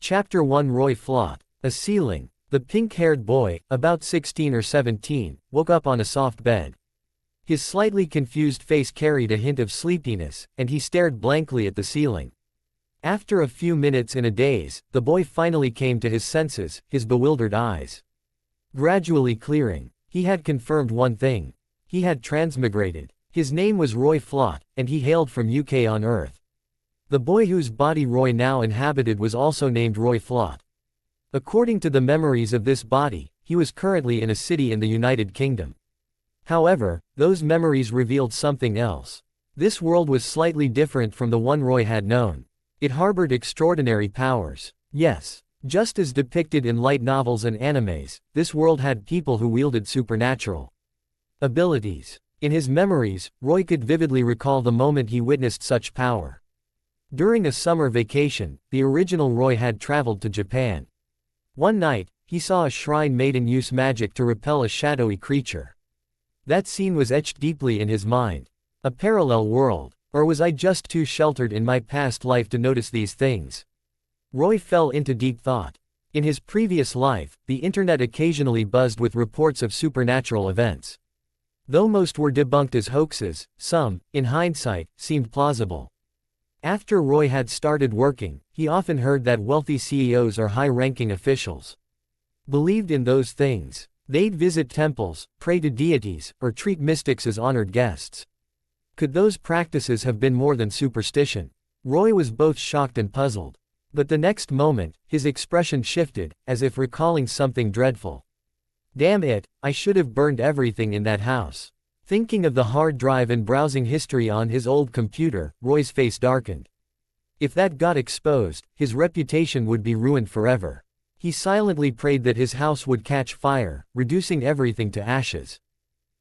Chapter 1 Roy Flott. A ceiling. The pink-haired boy, about 16 or 17, woke up on a soft bed. His slightly confused face carried a hint of sleepiness, and he stared blankly at the ceiling. After a few minutes in a daze, the boy finally came to his senses, his bewildered eyes gradually clearing. He had confirmed one thing. He had transmigrated. His name was Roy Flott, and he hailed from UK on Earth. The boy whose body Roy now inhabited was also named Roy Flott. According to the memories of this body, he was currently in a city in the United Kingdom. However, those memories revealed something else. This world was slightly different from the one Roy had known. It harbored extraordinary powers. Yes, just as depicted in light novels and animes, this world had people who wielded supernatural abilities. In his memories, Roy could vividly recall the moment he witnessed such power. During a summer vacation, the original Roy had traveled to Japan. One night, he saw a shrine made in use magic to repel a shadowy creature. That scene was etched deeply in his mind. A parallel world. Or was I just too sheltered in my past life to notice these things? Roy fell into deep thought. In his previous life, the internet occasionally buzzed with reports of supernatural events. Though most were debunked as hoaxes, some, in hindsight, seemed plausible. After Roy had started working, he often heard that wealthy CEOs or high-ranking officials believed in those things. They'd visit temples, pray to deities, or treat mystics as honored guests. Could those practices have been more than superstition? Roy was both shocked and puzzled. But the next moment, his expression shifted, as if recalling something dreadful. Damn it, I should have burned everything in that house. Thinking of the hard drive and browsing history on his old computer, Roy's face darkened. If that got exposed, his reputation would be ruined forever. He silently prayed that his house would catch fire, reducing everything to ashes.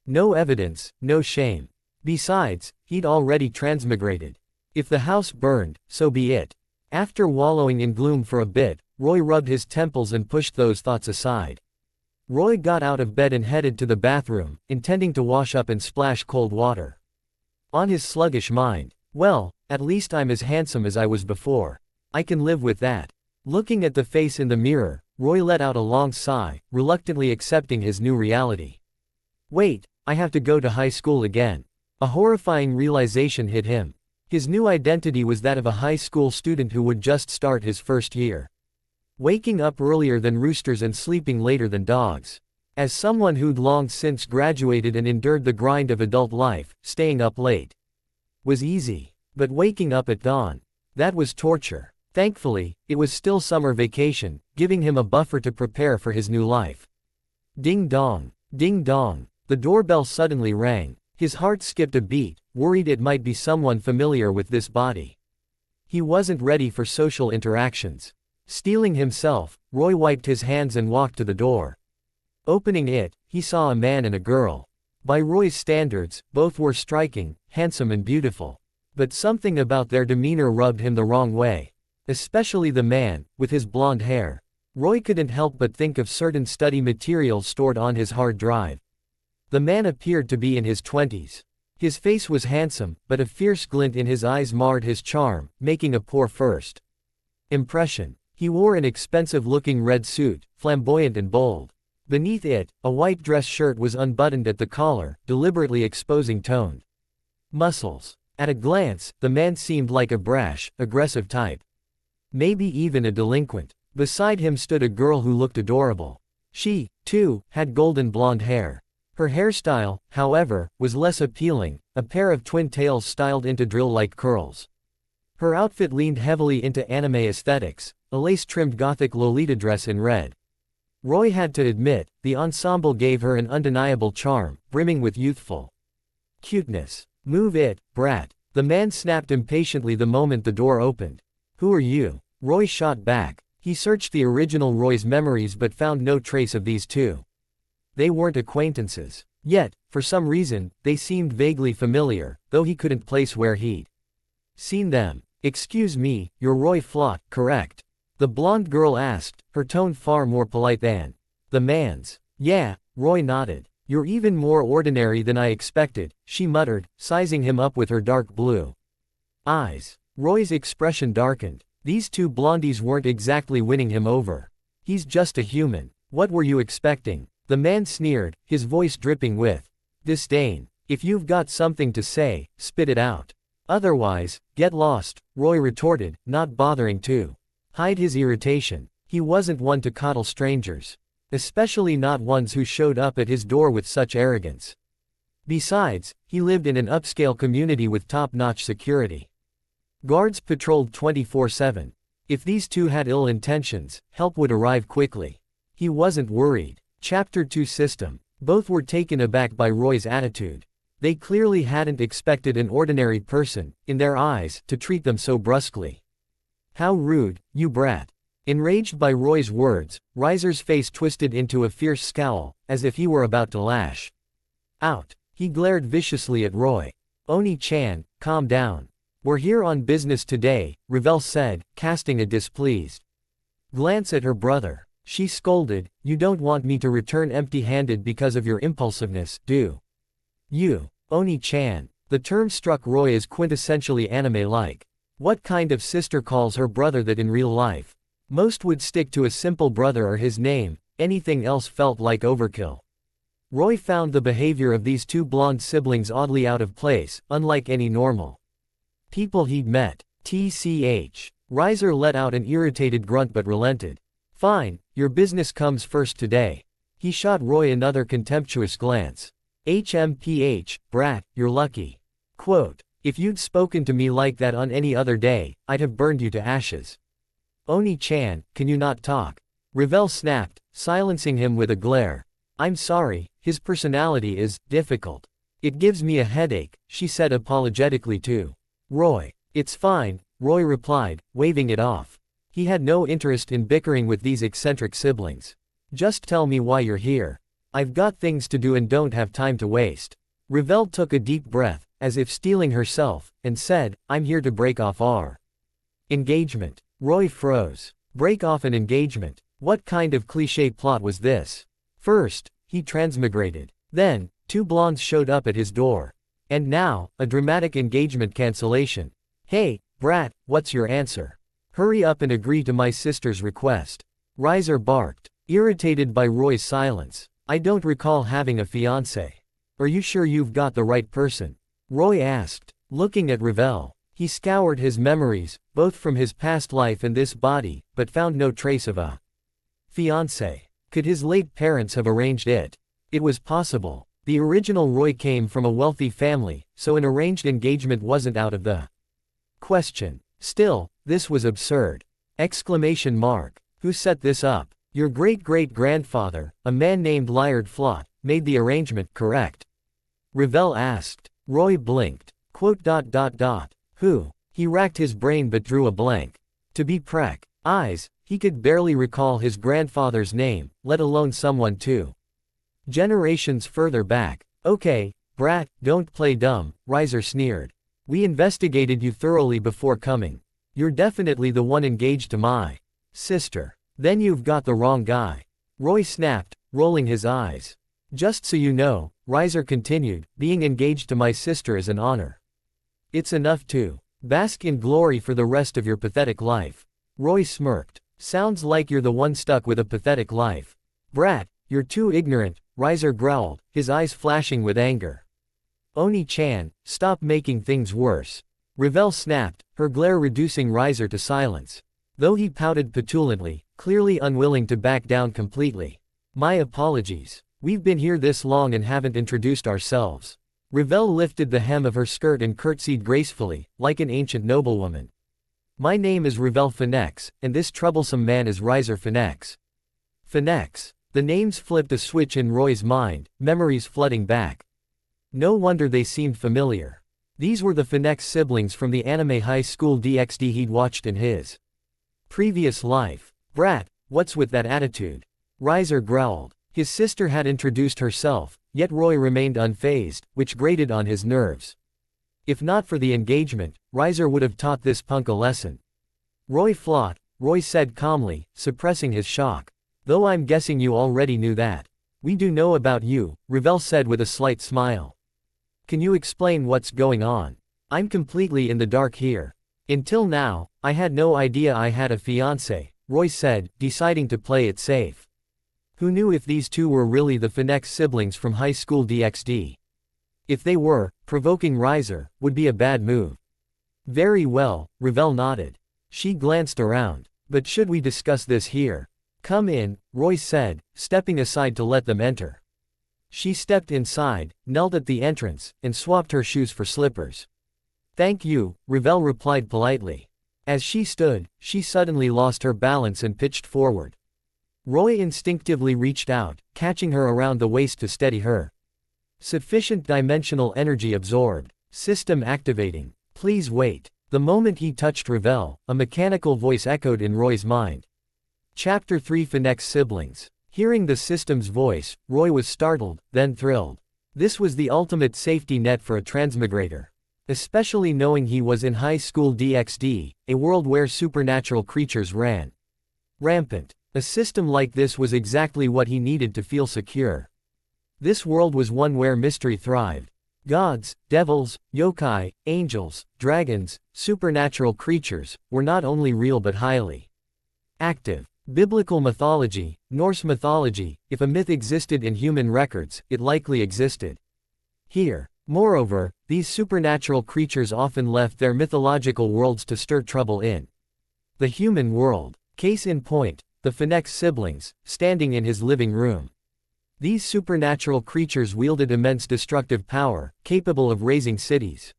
No evidence, no shame. Besides, he'd already transmigrated. If the house burned, so be it. After wallowing in gloom for a bit, Roy rubbed his temples and pushed those thoughts aside. Roy got out of bed and headed to the bathroom, intending to wash up and splash cold water. On his sluggish mind, well, at least I'm as handsome as I was before. I can live with that. Looking at the face in the mirror, Roy let out a long sigh, reluctantly accepting his new reality. Wait, I have to go to high school again. A horrifying realization hit him. His new identity was that of a high school student who would just start his first year. Waking up earlier than roosters and sleeping later than dogs. As someone who'd long since graduated and endured the grind of adult life, staying up late was easy. But waking up at dawn, that was torture. Thankfully, it was still summer vacation, giving him a buffer to prepare for his new life. Ding dong. Ding dong. The doorbell suddenly rang. His heart skipped a beat, worried it might be someone familiar with this body. He wasn't ready for social interactions. Steeling himself, Roy wiped his hands and walked to the door. Opening it, he saw a man and a girl. By Roy's standards, both were striking, handsome and beautiful. But something about their demeanor rubbed him the wrong way. Especially the man, with his blonde hair. Roy couldn't help but think of certain study materials stored on his hard drive. The man appeared to be in his 20s. His face was handsome, but a fierce glint in his eyes marred his charm, making a poor first impression. He wore an expensive-looking red suit, flamboyant and bold. Beneath it, a white dress shirt was unbuttoned at the collar, deliberately exposing toned muscles. At a glance, the man seemed like a brash, aggressive type. Maybe even a delinquent. Beside him stood a girl who looked adorable. She, too, had golden blonde hair. Her hairstyle, however, was less appealing, a pair of twin tails styled into drill-like curls. Her outfit leaned heavily into anime aesthetics, a lace-trimmed gothic Lolita dress in red. Roy had to admit, the ensemble gave her an undeniable charm, brimming with youthful cuteness. Move it, brat. The man snapped impatiently the moment the door opened. Who are you? Roy shot back. He searched the original Roy's memories but found no trace of these two. They weren't acquaintances. Yet, for some reason, they seemed vaguely familiar, though he couldn't place where he'd seen them. Excuse me, you're Roy Flott, correct? The blonde girl asked, her tone far more polite than the man's. Yeah, Roy nodded. You're even more ordinary than I expected, she muttered, sizing him up with her dark blue eyes. Roy's expression darkened. These two blondies weren't exactly winning him over. He's just a human. What were you expecting? The man sneered, his voice dripping with disdain. If you've got something to say, spit it out. Otherwise, get lost, Roy retorted, not bothering to hide his irritation. He wasn't one to coddle strangers. Especially not ones who showed up at his door with such arrogance. Besides, he lived in an upscale community with top-notch security. Guards patrolled 24/7. If these two had ill intentions, help would arrive quickly. He wasn't worried. Chapter 2 System. Both were taken aback by Roy's attitude. They clearly hadn't expected an ordinary person, in their eyes, to treat them so brusquely. How rude, you brat. Enraged by Roy's words, Reiser's face twisted into a fierce scowl, as if he were about to lash out. He glared viciously at Roy. Oni-chan, calm down. We're here on business today, Revel said, casting a displeased glance at her brother. She scolded, you don't want me to return empty-handed because of your impulsiveness, do you? Oni-chan. The term struck Roy as quintessentially anime-like. What kind of sister calls her brother that in real life? Most would stick to a simple brother or his name, anything else felt like overkill. Roy found the behavior of these two blonde siblings oddly out of place, unlike any normal people he'd met. TCH. Reiser let out an irritated grunt but relented. Fine, your business comes first today. He shot Roy another contemptuous glance. HMPH, brat, you're lucky. Quote, if you'd spoken to me like that on any other day, I'd have burned you to ashes. Oni-chan, can you not talk? Revel snapped, silencing him with a glare. I'm sorry, his personality is difficult. It gives me a headache, she said apologetically to Roy. It's fine, Roy replied, waving it off. He had no interest in bickering with these eccentric siblings. Just tell me why you're here. I've got things to do and don't have time to waste. Revel took a deep breath, as if steeling herself, and said, I'm here to break off our engagement. Roy froze. Break off an engagement. What kind of cliché plot was this? First, he transmigrated. Then, two blondes showed up at his door. And now, a dramatic engagement cancellation. Hey, brat, what's your answer? Hurry up and agree to my sister's request. Reiser barked, irritated by Roy's silence. I don't recall having a fiancé. Are you sure you've got the right person? Roy asked, looking at Revel. He scoured his memories, both from his past life and this body, but found no trace of a fiancé. Could his late parents have arranged it? It was possible. The original Roy came from a wealthy family, so an arranged engagement wasn't out of the question. Still, this was absurd. Exclamation mark. Who set this up? Your great-great-grandfather, a man named Liard Flott, made the arrangement, correct? Revel asked. Roy blinked. Quote. Who? He racked his brain but drew a blank. To be eyes, he could barely recall his grandfather's name, let alone someone two generations further back. Okay, brat, don't play dumb, Reiser sneered. We investigated you thoroughly before coming. You're definitely the one engaged to my sister. Then you've got the wrong guy. Roy snapped, rolling his eyes. Just so you know, Reiser continued, being engaged to my sister is an honor. It's enough to bask in glory for the rest of your pathetic life. Roy smirked. Sounds like you're the one stuck with a pathetic life. Brat, you're too ignorant, Reiser growled, his eyes flashing with anger. Oni-chan, stop making things worse. Revel snapped, her glare reducing Reiser to silence. Though he pouted petulantly, clearly unwilling to back down completely. My apologies. We've been here this long and haven't introduced ourselves. Revel lifted the hem of her skirt and curtsied gracefully, like an ancient noblewoman. My name is Revel Phoenix, and this troublesome man is Reiser Phoenix. Phoenix. The names flipped a switch in Roy's mind, memories flooding back. No wonder they seemed familiar. These were the Phoenix siblings from the anime high school DxD he'd watched in his previous life. Brat, what's with that attitude? Reiser growled. His sister had introduced herself, yet Roy remained unfazed, which grated on his nerves. If not for the engagement, Reiser would have taught this punk a lesson. Roy Flott, Roy said calmly, suppressing his shock. Though I'm guessing you already knew that. We do know about you, Revel said with a slight smile. Can you explain what's going on? I'm completely in the dark here. Until now, I had no idea I had a fiancé, Roy said, deciding to play it safe. Who knew if these two were really the Phoenix siblings from high school DxD? If they were, provoking Riser would be a bad move. Very well, Revel nodded. She glanced around. But should we discuss this here? Come in, Roy said, stepping aside to let them enter. She stepped inside, knelt at the entrance, and swapped her shoes for slippers. Thank you, Revel replied politely. As she stood, she suddenly lost her balance and pitched forward. Roy instinctively reached out, catching her around the waist to steady her. Sufficient dimensional energy absorbed. System activating. Please wait. The moment he touched Revel, a mechanical voice echoed in Roy's mind. Chapter 3 Phoenix Siblings. Hearing the system's voice, Roy was startled, then thrilled. This was the ultimate safety net for a transmigrator. Especially knowing he was in high school DxD, a world where supernatural creatures ran rampant. A system like this was exactly what he needed to feel secure. This world was one where mystery thrived. Gods, devils, yokai, angels, dragons, supernatural creatures, were not only real but highly active. Biblical mythology, Norse mythology, if a myth existed in human records, it likely existed here. Moreover, these supernatural creatures often left their mythological worlds to stir trouble in the human world. Case in point, the Phoenix siblings, standing in his living room. These supernatural creatures wielded immense destructive power, capable of razing cities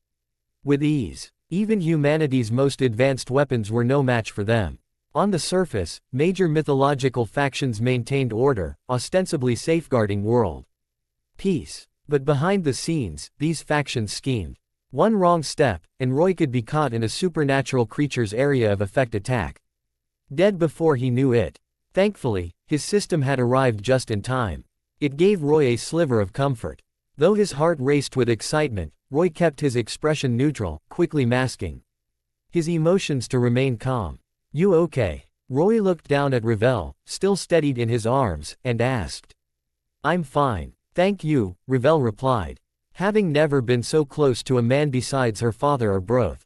with ease. Even humanity's most advanced weapons were no match for them. On the surface, major mythological factions maintained order, ostensibly safeguarding world peace. But behind the scenes, these factions schemed. One wrong step, and Roy could be caught in a supernatural creature's area of effect attack. Dead before he knew it. Thankfully, his system had arrived just in time. It gave Roy a sliver of comfort. Though his heart raced with excitement, Roy kept his expression neutral, quickly masking his emotions to remain calm. You okay? Roy looked down at Revel, still steadied in his arms, and asked. I'm fine. Thank you, Revel replied. Having never been so close to a man besides her father or both.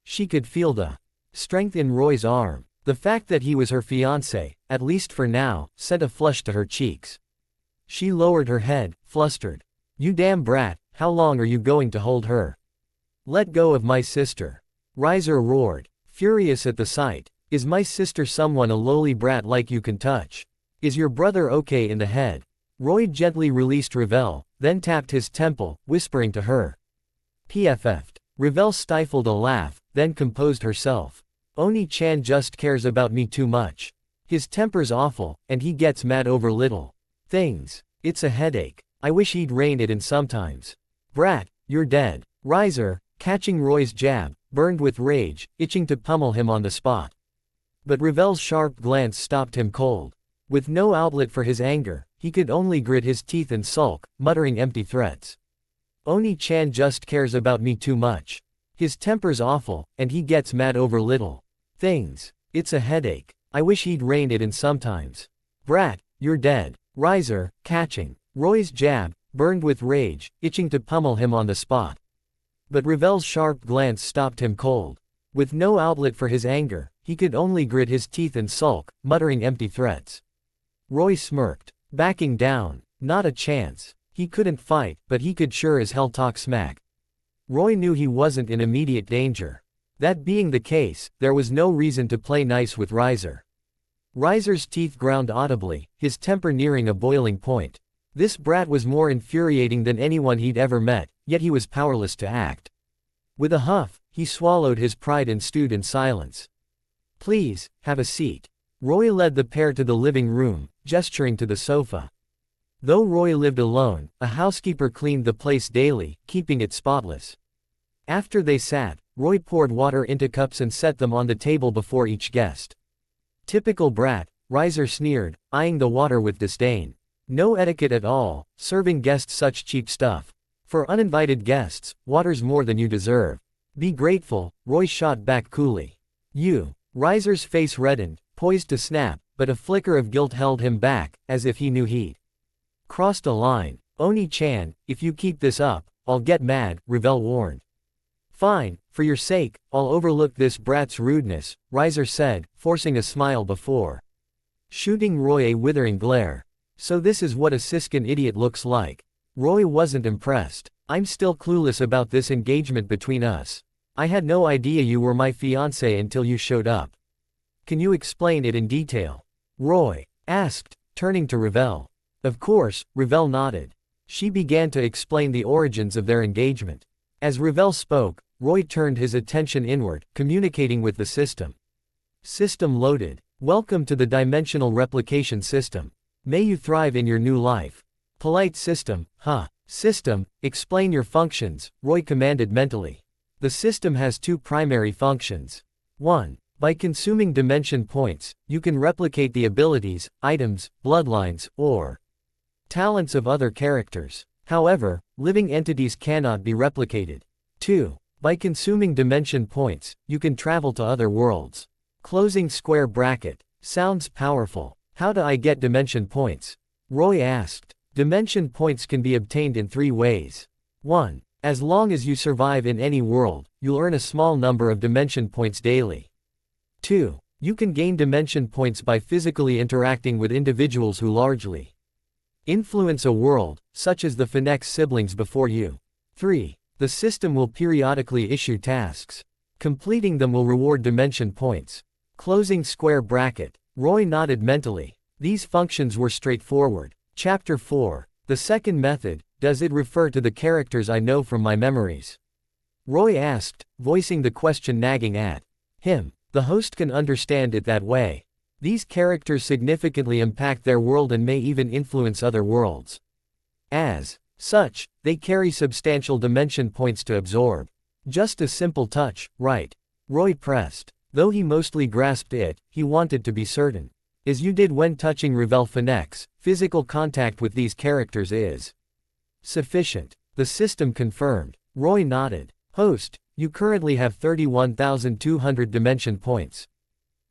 She could feel the strength in Roy's arm. The fact that he was her fiancé, at least for now, sent a flush to her cheeks. She lowered her head, flustered. You damn brat, how long are you going to hold her? Let go of my sister. Riser roared, furious at the sight. Is my sister someone a lowly brat like you can touch? Is your brother okay in the head? Roy gently released Revel, then tapped his temple, whispering to her. PFF'd. Revel stifled a laugh, then composed herself. Oni-chan just cares about me too much. His temper's awful, and he gets mad over little things. It's a headache. I wish he'd rein it in sometimes. Brat, you're dead. Riser, catching Roy's jab, burned with rage, itching to pummel him on the spot. But Revel's sharp glance stopped him cold. With no outlet for his anger, he could only grit his teeth and sulk, muttering empty threats. Oni-chan just cares about me too much. His temper's awful, and he gets mad over little things. It's a headache. I wish he'd rein it in sometimes. Brat, you're dead. Riser, catching Roy's jab, burned with rage, itching to pummel him on the spot. But Revel's sharp glance stopped him cold. With no outlet for his anger, he could only grit his teeth and sulk, muttering empty threats. Roy smirked. Backing down. Not a chance. He couldn't fight, but he could sure as hell talk smack. Roy knew he wasn't in immediate danger. That being the case, there was no reason to play nice with Riser. Riser's teeth ground audibly, his temper nearing a boiling point. This brat was more infuriating than anyone he'd ever met, yet he was powerless to act. With a huff, he swallowed his pride and stewed in silence. Please, have a seat. Roy led the pair to the living room, gesturing to the sofa. Though Roy lived alone, a housekeeper cleaned the place daily, keeping it spotless. After they sat, Roy poured water into cups and set them on the table before each guest. Typical brat, Riser sneered, eyeing the water with disdain. No etiquette at all, serving guests such cheap stuff. For uninvited guests, water's more than you deserve. Be grateful, Roy shot back coolly. You. Riser's face reddened, poised to snap, but a flicker of guilt held him back, as if he knew he'd crossed a line. Oni-chan, if you keep this up, I'll get mad, Revel warned. Fine, for your sake, I'll overlook this brat's rudeness, Reiser said, forcing a smile before shooting Roy a withering glare. So this is what a Siskin idiot looks like. Roy wasn't impressed. I'm still clueless about this engagement between us. I had no idea you were my fiancé until you showed up. Can you explain it in detail? Roy asked, turning to Ravel. Of course, Ravel nodded. She began to explain the origins of their engagement. As Ravel spoke, Roy turned his attention inward, communicating with the system. System loaded. Welcome to the dimensional replication system. May you thrive in your new life. Polite system, huh? System, explain your functions, Roy commanded mentally. The system has two primary functions. 1. By consuming dimension points, you can replicate the abilities, items, bloodlines, or talents of other characters. However, living entities cannot be replicated. 2. By consuming dimension points, you can travel to other worlds. Closing square bracket. Sounds powerful. How do I get dimension points? Roy asked. Dimension points can be obtained in 3 ways. 1. As long as you survive in any world, you'll earn a small number of dimension points daily. 2. You can gain dimension points by physically interacting with individuals who largely influence a world, such as the Phoenix siblings before you. 3. The system will periodically issue tasks. Completing them will reward dimension points. Closing square bracket. Roy nodded mentally. These functions were straightforward. Chapter 4. The second method, does it refer to the characters I know from my memories? Roy asked, voicing the question nagging at him. The host can understand it that way. These characters significantly impact their world and may even influence other worlds. As such, they carry substantial dimension points to absorb. Just a simple touch, right? Roy pressed. Though he mostly grasped it, he wanted to be certain. As you did when touching Revel Phoenix, physical contact with these characters is sufficient. The system confirmed. Roy nodded. Host, you currently have 31,200 dimension points.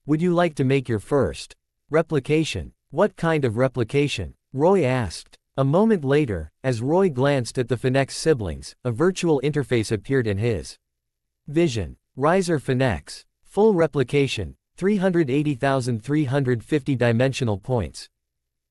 Would you like to make your first replication? What kind of replication? Roy asked. A moment later, as Roy glanced at the Phoenix siblings, a virtual interface appeared in his vision. Reiser Phoenix. Full replication. 380,350 dimensional points.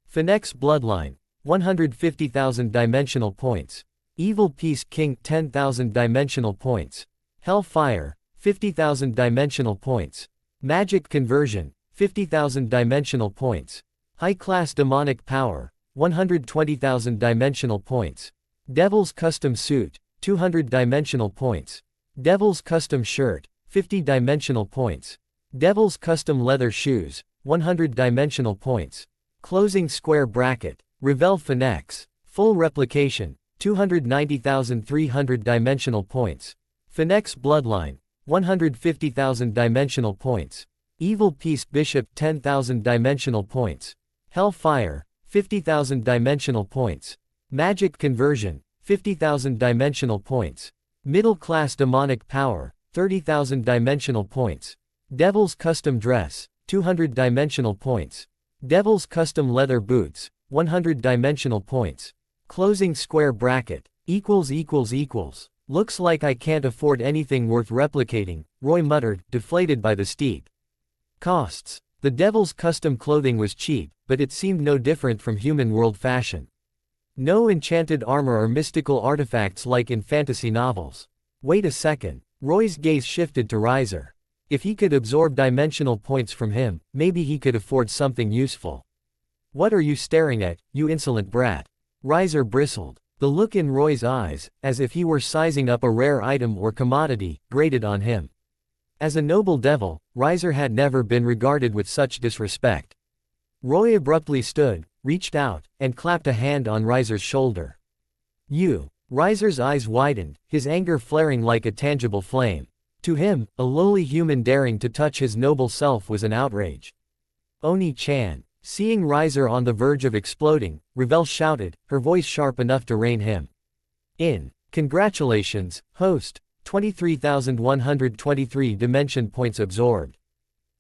Phoenix Bloodline. 150,000 dimensional points. Evil Peace King 10,000 dimensional points. Hellfire. 50,000 dimensional points. Magic Conversion. 50,000 dimensional points. High Class Demonic Power. 120,000 dimensional points. Devil's Custom Suit. 200 dimensional points. Devil's Custom Shirt. 50 dimensional points. Devil's Custom Leather Shoes. 100 dimensional points. Closing square bracket. Revel Phoenix. Full replication. 290,300 dimensional points. Phoenix Bloodline. 150,000 dimensional points. Evil Peace Bishop 10,000 dimensional points. Hellfire. 50,000 dimensional points. Magic Conversion. 50,000 dimensional points. Middle Class Demonic Power. 30,000 dimensional points. Devil's Custom Dress. 200 dimensional points. Devil's Custom Leather Boots. 100 dimensional points. Closing square bracket. Looks like I can't afford anything worth replicating, Roy muttered, deflated by the steep costs. The Devil's Custom clothing was cheap, but it seemed no different from human world fashion. No enchanted armor or mystical artifacts like in fantasy novels. Wait a second. Roy's gaze shifted to Reiser. If he could absorb dimensional points from him, maybe he could afford something useful. What are you staring at, you insolent brat? Reiser bristled. The look in Roy's eyes, as if he were sizing up a rare item or commodity, grated on him. As a noble devil, Reiser had never been regarded with such disrespect. Roy abruptly stood, reached out, and clapped a hand on Reiser's shoulder. You. Reiser's eyes widened, his anger flaring like a tangible flame. To him, a lowly human daring to touch his noble self was an outrage. Oni-chan. Seeing Reiser on the verge of exploding, Revel shouted, her voice sharp enough to rein him in. Congratulations, host. 23,123 dimension points absorbed.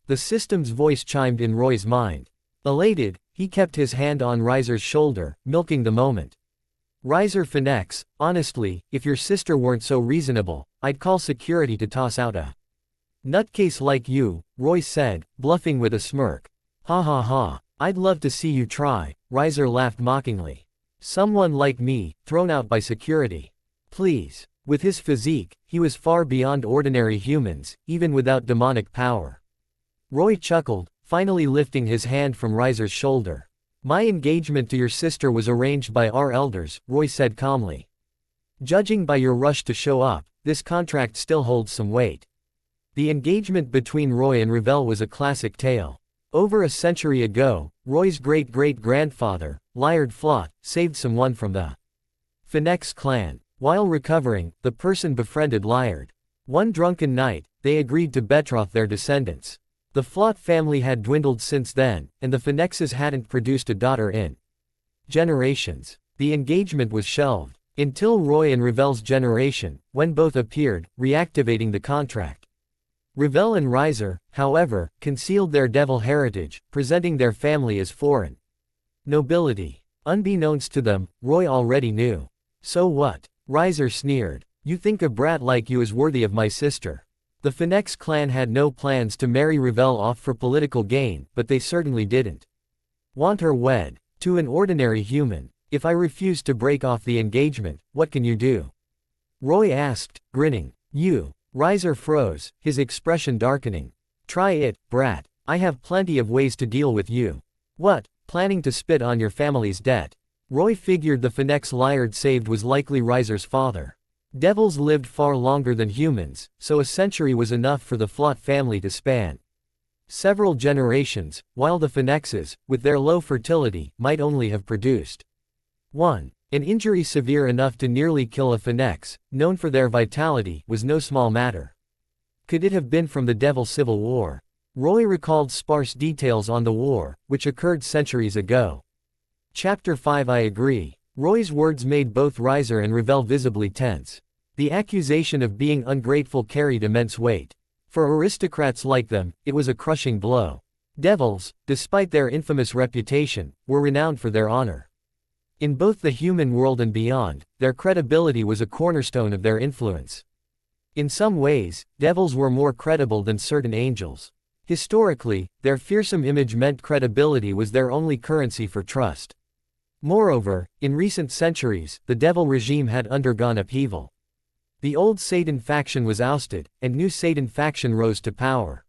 The system's voice chimed in Roy's mind. Elated, he kept his hand on Reiser's shoulder, milking the moment. Riser Phoenix, honestly, if your sister weren't so reasonable, I'd call security to toss out a nutcase like you, Roy said, bluffing with a smirk. Ha ha ha, I'd love to see you try, Riser laughed mockingly. Someone like me, thrown out by security. Please. With his physique, he was far beyond ordinary humans, even without demonic power. Roy chuckled, finally lifting his hand from Riser's shoulder. My engagement to your sister was arranged by our elders, Roy said calmly. Judging by your rush to show up, this contract still holds some weight. The engagement between Roy and Revel was a classic tale. Over a century ago, Roy's great-great-grandfather, Liard Flot, saved someone from the Phoenix clan. While recovering, the person befriended Liard. One drunken night, they agreed to betroth their descendants. The Flot family had dwindled since then, and the Phoenixes hadn't produced a daughter in generations. The engagement was shelved, until Roy and Revel's generation, when both appeared, reactivating the contract. Revel and Riser, however, concealed their devil heritage, presenting their family as foreign nobility. Unbeknownst to them, Roy already knew. So what? Riser sneered. You think a brat like you is worthy of my sister. The Phoenix clan had no plans to marry Revel off for political gain, but they certainly didn't want her wed to an ordinary human. If I refuse to break off the engagement, what can you do? Roy asked, grinning. You. Riser froze, his expression darkening. Try it, brat. I have plenty of ways to deal with you. What, planning to spit on your family's debt? Roy figured the Phoenix Liard saved was likely Riser's father. Devils lived far longer than humans, so a century was enough for the Flot family to span several generations, while the Phoenixes, with their low fertility, might only have produced one. An injury severe enough to nearly kill a Phoenix, known for their vitality, was no small matter. Could it have been from the Devil Civil War? Roy recalled sparse details on the war, which occurred centuries ago. Chapter 5 I agree. Roy's words made both Riser and Revel visibly tense. The accusation of being ungrateful carried immense weight. For aristocrats like them, it was a crushing blow. Devils, despite their infamous reputation, were renowned for their honor. In both the human world and beyond, their credibility was a cornerstone of their influence. In some ways, devils were more credible than certain angels. Historically, their fearsome image meant credibility was their only currency for trust. Moreover, in recent centuries, the devil regime had undergone upheaval. The old Satan faction was ousted, and new Satan faction rose to power.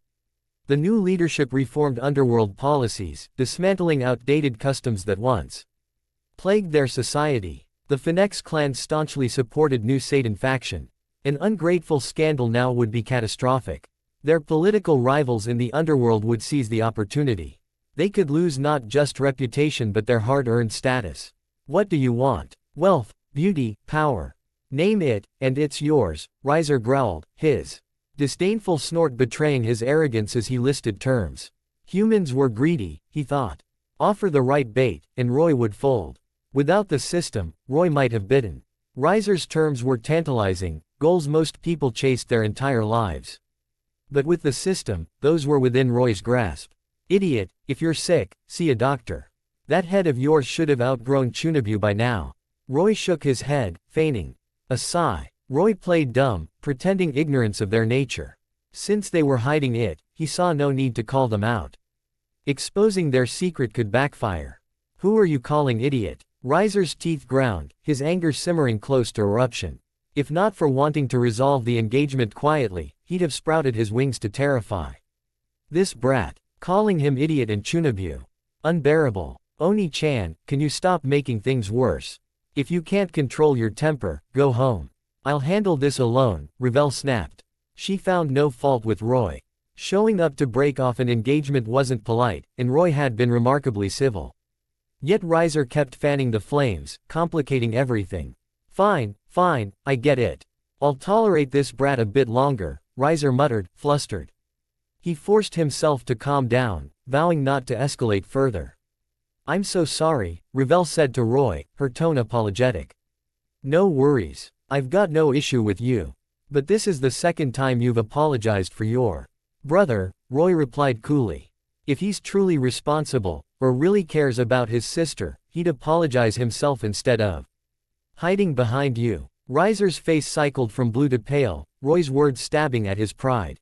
The new leadership reformed underworld policies, dismantling outdated customs that once plagued their society. The Phoenix clan staunchly supported new Satan faction. An ungrateful scandal now would be catastrophic. Their political rivals in the underworld would seize the opportunity. They could lose not just reputation but their hard-earned status. What do you want? Wealth, beauty, power. Name it, and it's yours, Riser growled, his disdainful snort betraying his arrogance as he listed terms. Humans were greedy, he thought. Offer the right bait, and Roy would fold. Without the system, Roy might have bitten. Riser's terms were tantalizing, goals most people chased their entire lives. But with the system, those were within Roy's grasp. Idiot, if you're sick, see a doctor. That head of yours should have outgrown Chunabu by now. Roy shook his head, feigning a sigh. Roy played dumb, pretending ignorance of their nature. Since they were hiding it, he saw no need to call them out. Exposing their secret could backfire. Who are you calling idiot? Riser's teeth ground, his anger simmering close to eruption. If not for wanting to resolve the engagement quietly, he'd have sprouted his wings to terrify. This brat. Calling him idiot and Chunabu. Unbearable. Oni-chan, can you stop making things worse? If you can't control your temper, go home. I'll handle this alone, Revel snapped. She found no fault with Roy. Showing up to break off an engagement wasn't polite, and Roy had been remarkably civil. Yet Riser kept fanning the flames, complicating everything. Fine, I get it. I'll tolerate this brat a bit longer, Riser muttered, flustered. He forced himself to calm down, vowing not to escalate further. I'm so sorry, Revel said to Roy, her tone apologetic. No worries. I've got no issue with you. But this is the second time you've apologized for your brother, Roy replied coolly. If he's truly responsible, or really cares about his sister, he'd apologize himself instead of Hiding behind you. Reiser's face cycled from blue to pale, Roy's words stabbing at his pride.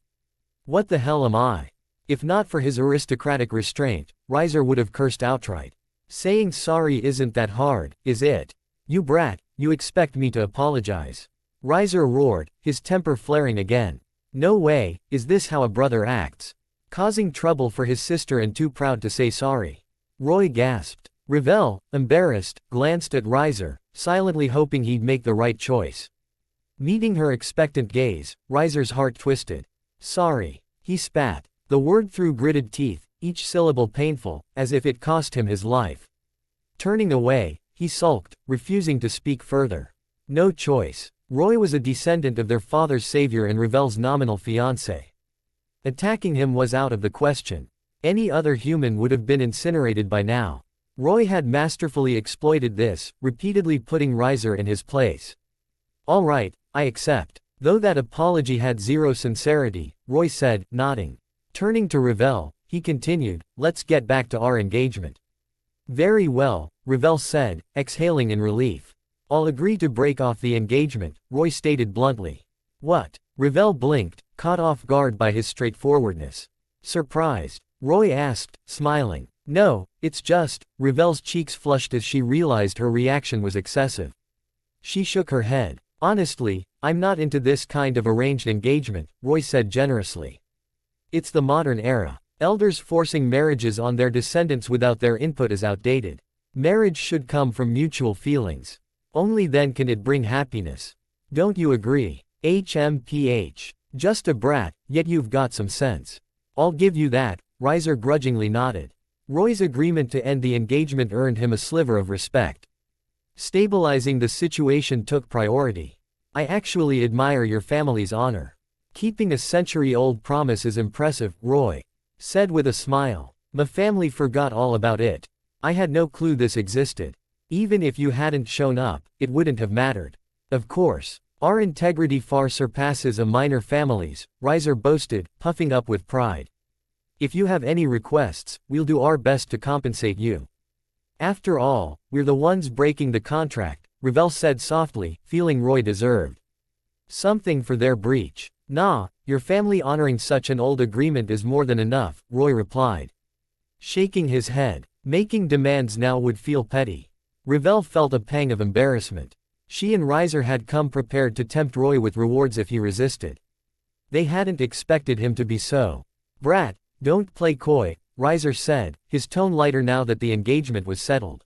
What the hell am I? If not for his aristocratic restraint, Reiser would have cursed outright. Saying sorry isn't that hard, is it? You brat, you expect me to apologize? Reiser roared, his temper flaring again. No way, is this how a brother acts? Causing trouble for his sister and too proud to say sorry. Roy gasped. Revel, embarrassed, glanced at Reiser, silently hoping he'd make the right choice. Meeting her expectant gaze, Reiser's heart twisted. Sorry. He spat. The word through gritted teeth, each syllable painful, as if it cost him his life. Turning away, he sulked, refusing to speak further. No choice. Roy was a descendant of their father's savior and Revel's nominal fiancé. Attacking him was out of the question. Any other human would have been incinerated by now. Roy had masterfully exploited this, repeatedly putting Reiser in his place. All right, I accept. Though that apology had zero sincerity, Roy said, nodding. Turning to Revel, he continued, let's get back to our engagement. Very well, Revel said, exhaling in relief. I'll agree to break off the engagement, Roy stated bluntly. What? Revel blinked, caught off guard by his straightforwardness. Surprised, Roy asked, smiling. No, it's just, Revel's cheeks flushed as she realized her reaction was excessive. She shook her head. Honestly, I'm not into this kind of arranged engagement, Roy said generously. It's the modern era. Elders forcing marriages on their descendants without their input is outdated. Marriage should come from mutual feelings. Only then can it bring happiness. Don't you agree? HMPH. Just a brat, yet you've got some sense. I'll give you that, Reiser grudgingly nodded. Roy's agreement to end the engagement earned him a sliver of respect. Stabilizing the situation took priority. I actually admire your family's honor. Keeping a century-old promise is impressive, Roy said with a smile. My family forgot all about it. I had no clue this existed. Even if you hadn't shown up, it wouldn't have mattered. Of course. Our integrity far surpasses a minor family's, Reiser boasted, puffing up with pride. If you have any requests, we'll do our best to compensate you. After all, we're the ones breaking the contract, Revel said softly, feeling Roy deserved something for their breach. Nah, your family honoring such an old agreement is more than enough, Roy replied. Shaking his head. Making demands now would feel petty. Revel felt a pang of embarrassment. She and Reiser had come prepared to tempt Roy with rewards if he resisted. They hadn't expected him to be so. Brat, don't play coy, Reiser said, his tone lighter now that the engagement was settled.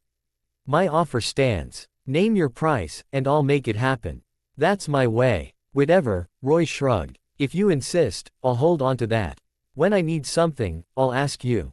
My offer stands. Name your price, and I'll make it happen. That's my way. Whatever, Roy shrugged. If you insist, I'll hold on to that. When I need something, I'll ask you.